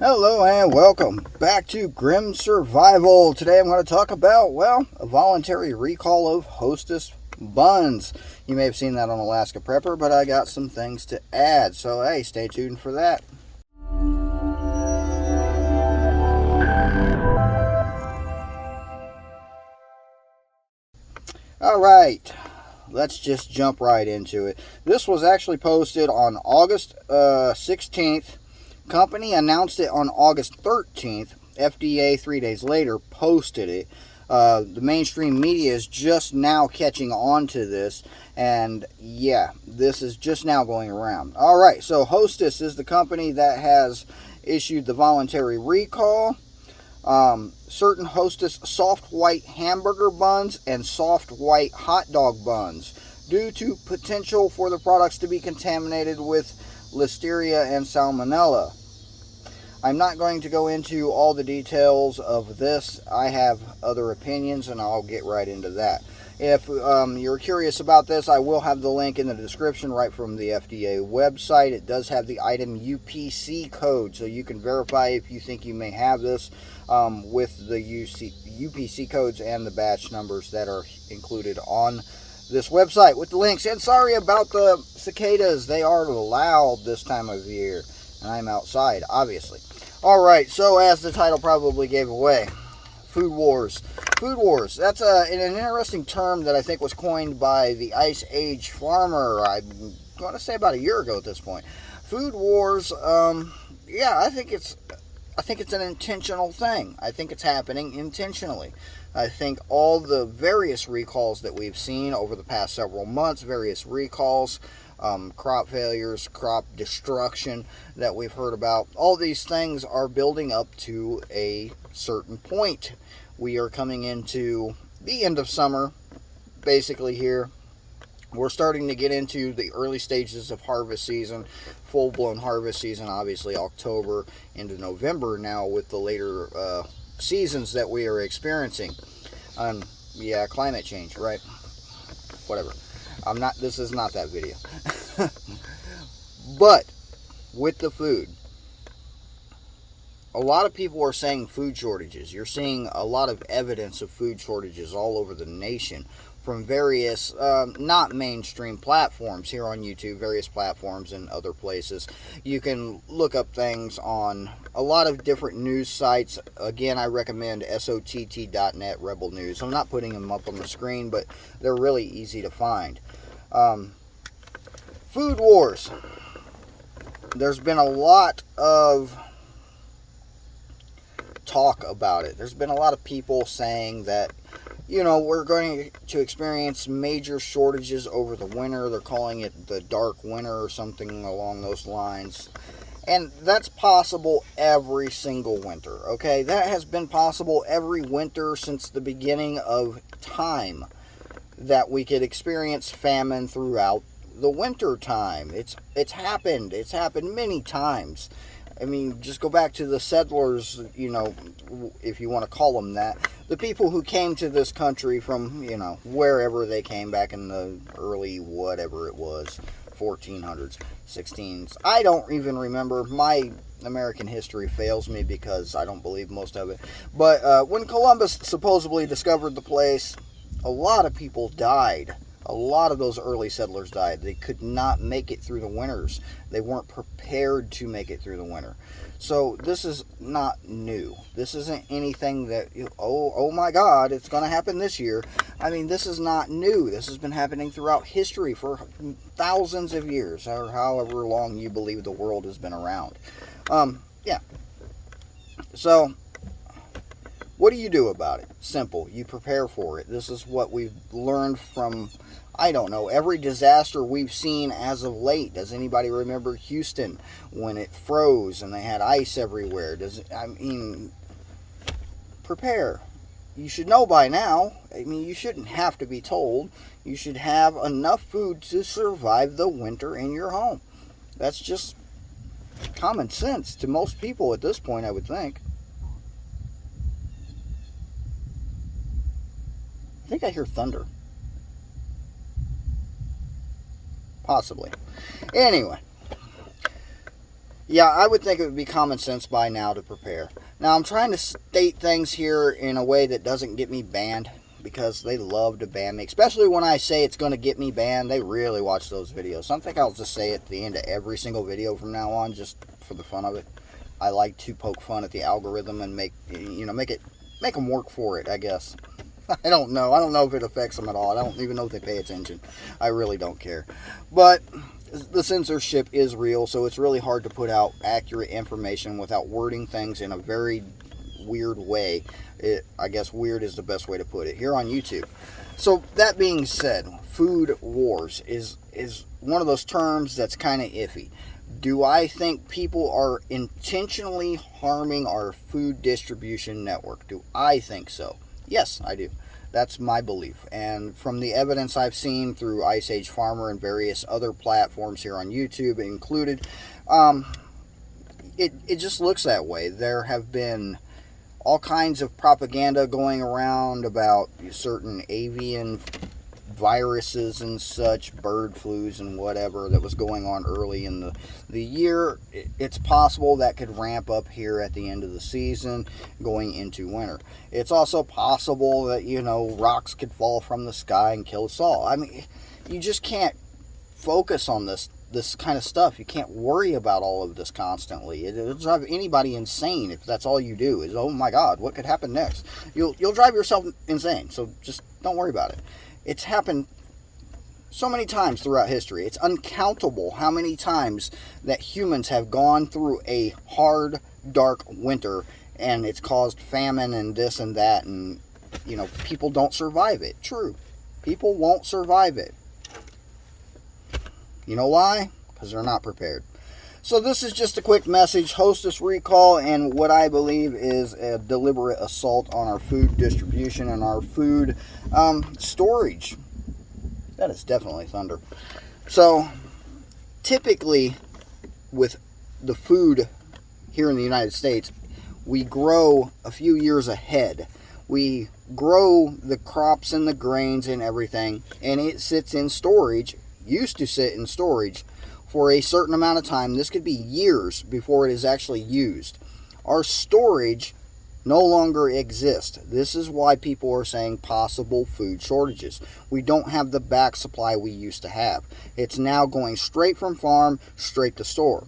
Hello and welcome back to Grim Survival. Today I'm going to talk about, well, a voluntary recall of Hostess buns. You may have seen that on Alaska Prepper, but I got some things to add. So, hey, stay tuned for that. Alright, let's just jump right into it. This was actually posted on August 16th. Company announced it on August 13th. FDA 3 days later posted it. The mainstream media is just now catching on to this, and yeah, this is just now going around. Alright, so Hostess is the company that has issued the voluntary recall. Certain Hostess soft white hamburger buns and soft white hot dog buns due to potential for the products to be contaminated with Listeria and Salmonella. I'm not going to go into all the details of this. I have other opinions and I'll get right into that. If you're curious about this, I will have the link in the description right from the FDA website. It does have the item UPC code, so you can verify if you think you may have this with the UPC codes and the batch numbers that are included on this website with the links. And sorry about the cicadas. They are loud this time of year, and I'm outside, obviously. Alright, so as the title probably gave away, Food Wars. Food Wars, that's an interesting term that I think was coined by the Ice Age farmer, I'm going to say about a year ago at this point. Food Wars, yeah, I think it's an intentional thing. I think it's happening intentionally. I think all the various recalls that we've seen over the past several months, various recalls, crop failures, crop destruction that we've heard about, all these things are building up to a certain point. We are coming into the end of summer, basically here. We're starting to get into the early stages of harvest season, full-blown harvest season, obviously October into November now with the later seasons that we are experiencing. Yeah, climate change, right? Whatever. This is not that video. But with the food, a lot of people are saying food shortages. You're seeing a lot of evidence of food shortages all over the nation from various, not mainstream platforms here on YouTube, various platforms and other places. You can look up things on a lot of different news sites. Again, I recommend SOTT.net, Rebel News. I'm not putting them up on the screen, but they're really easy to find. Food Wars. There's been a lot of talk about it. There's been a lot of people saying that, we're going to experience major shortages over the winter. They're calling it the dark winter or something along those lines. And that's possible every single winter, okay? That has been possible every winter since the beginning of time, that we could experience famine throughout the winter time. It's happened. It's happened many times. I mean, just go back to the settlers, if you want to call them that. The people who came to this country from, wherever they came back in the early whatever it was, 1400s, 16s. I don't even remember. My American history fails me because I don't believe most of it. But when Columbus supposedly discovered the place, a lot of people died. A lot of those early settlers died. They could not make it through the winters. They weren't prepared to make it through the winter. So this is not new. This isn't anything that, oh my God, it's going to happen this year. I mean, this is not new. This has been happening throughout history for thousands of years, or however long you believe the world has been around. Yeah. So, what do you do about it? Simple. You prepare for it. This is what we've learned from, I don't know, every disaster we've seen as of late. Does anybody remember Houston when it froze and they had ice everywhere? Prepare. You should know by now. I mean, you shouldn't have to be told. You should have enough food to survive the winter in your home. That's just common sense to most people at this point, I would think. I think I hear thunder. Possibly. Anyway. Yeah, I would think it would be common sense by now to prepare. Now, I'm trying to state things here in a way that doesn't get me banned, because they love to ban me, especially when I say it's going to get me banned. They really watch those videos. So I think I'll just say it at the end of every single video from now on, just for the fun of it. I like to poke fun at the algorithm and make them work for it, I guess. I don't know. I don't know if it affects them at all. I don't even know if they pay attention. I really don't care. But the censorship is real, so it's really hard to put out accurate information without wording things in a very weird way. I guess weird is the best way to put it here on YouTube. So that being said, food wars is one of those terms that's kind of iffy. Do I think people are intentionally harming our food distribution network? Do I think so? Yes, I do. That's my belief. And from the evidence I've seen through Ice Age Farmer and various other platforms here on YouTube included, it just looks that way. There have been all kinds of propaganda going around about certain avian viruses and such, bird flus and whatever that was going on early in the year. It's possible that could ramp up here at the end of the season going into winter. It's also possible that, rocks could fall from the sky and kill us all. I mean, you just can't focus on this kind of stuff. You can't worry about all of this constantly. It'll drive anybody insane if that's all you do is, oh my God, what could happen next? You'll drive yourself insane. So just don't worry about it. It's happened so many times throughout history. It's uncountable how many times that humans have gone through a hard, dark winter and it's caused famine and this and that, and people don't survive it. True. People won't survive it. You know why? Because they're not prepared. So this is just a quick message. Hostess recall and what I believe is a deliberate assault on our food distribution and our food storage. That is definitely thunder. So typically with the food here in the United States, we grow a few years ahead. We grow the crops and the grains and everything, and it sits in storage, used to sit in storage for a certain amount of time. This could be years before it is actually used. Our storage no longer exists. This is why people are saying possible food shortages. We don't have the back supply we used to have. It's now going straight from farm, straight to store.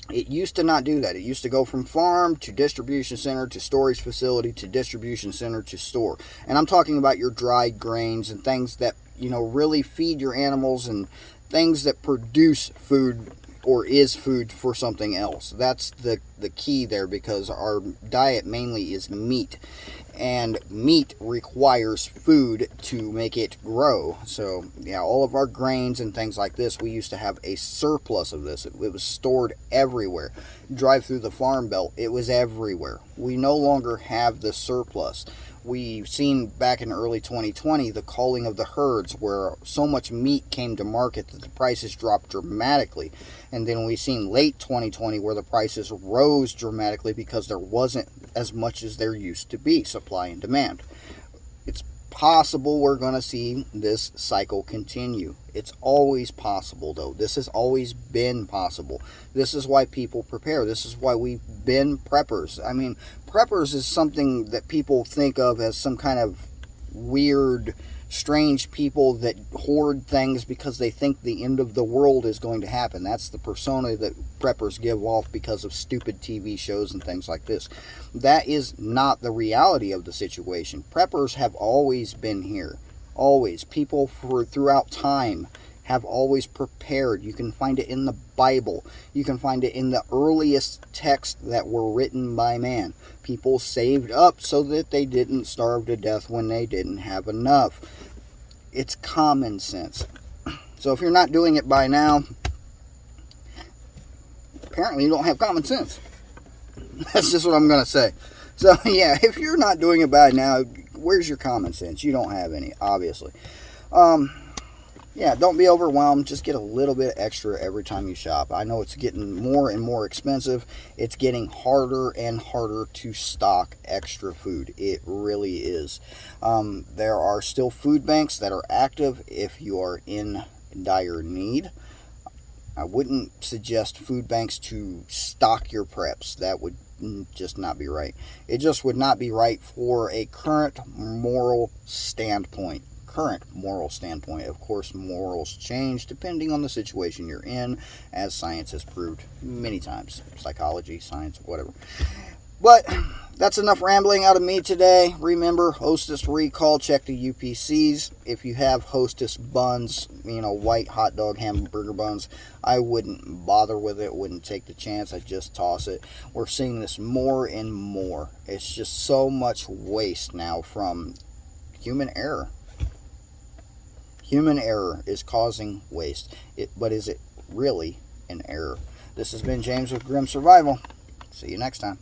It used to not do that. It used to go from farm to distribution center to storage facility to distribution center to store. And I'm talking about your dried grains and things that, really feed your animals and things that produce food or is food for something else. That's the key there, because our diet mainly is meat, and meat requires food to make it grow. So yeah, all of our grains and things like this, we used to have a surplus of this. It was stored everywhere. Drive through the farm belt, it was everywhere. We no longer have the surplus. We've seen back in early 2020 the culling of the herds, where so much meat came to market that the prices dropped dramatically. And then we've seen late 2020 where the prices rose dramatically because there wasn't as much as there used to be, supply and demand. It's possible we're going to see this cycle continue. It's always possible, though. This has always been possible. This is why people prepare. This is why we've been preppers. I mean, preppers is something that people think of as some kind of weird, strange people that hoard things because they think the end of the world is going to happen. That's the persona that preppers give off because of stupid TV shows and things like this. That is not the reality of the situation. Preppers have always been here. Always. People throughout time have always prepared. You can find it in the Bible. You can find it in the earliest texts that were written by man. People saved up so that they didn't starve to death when they didn't have enough. It's common sense. So if you're not doing it by now, apparently you don't have common sense. That's just what I'm going to say. So yeah, if you're not doing it by now, where's your common sense? You don't have any, obviously. Yeah, don't be overwhelmed. Just get a little bit extra every time you shop. I know it's getting more and more expensive. It's getting harder and harder to stock extra food. It really is. There are still food banks that are active if you are in dire need. I wouldn't suggest food banks to stock your preps. That would just not be right. It just would not be right for a current moral standpoint. Of course, morals change depending on the situation you're in, as science has proved many times. Psychology, science, whatever. But that's enough rambling out of me today. Remember, Hostess recall, check the UPCs. If you have Hostess buns, white hot dog hamburger buns, I wouldn't bother with it, wouldn't take the chance. I'd just toss it. We're seeing this more and more. It's just so much waste now from human error. Human error is causing waste. But is it really an error? This has been James with Grim Survival. See you next time.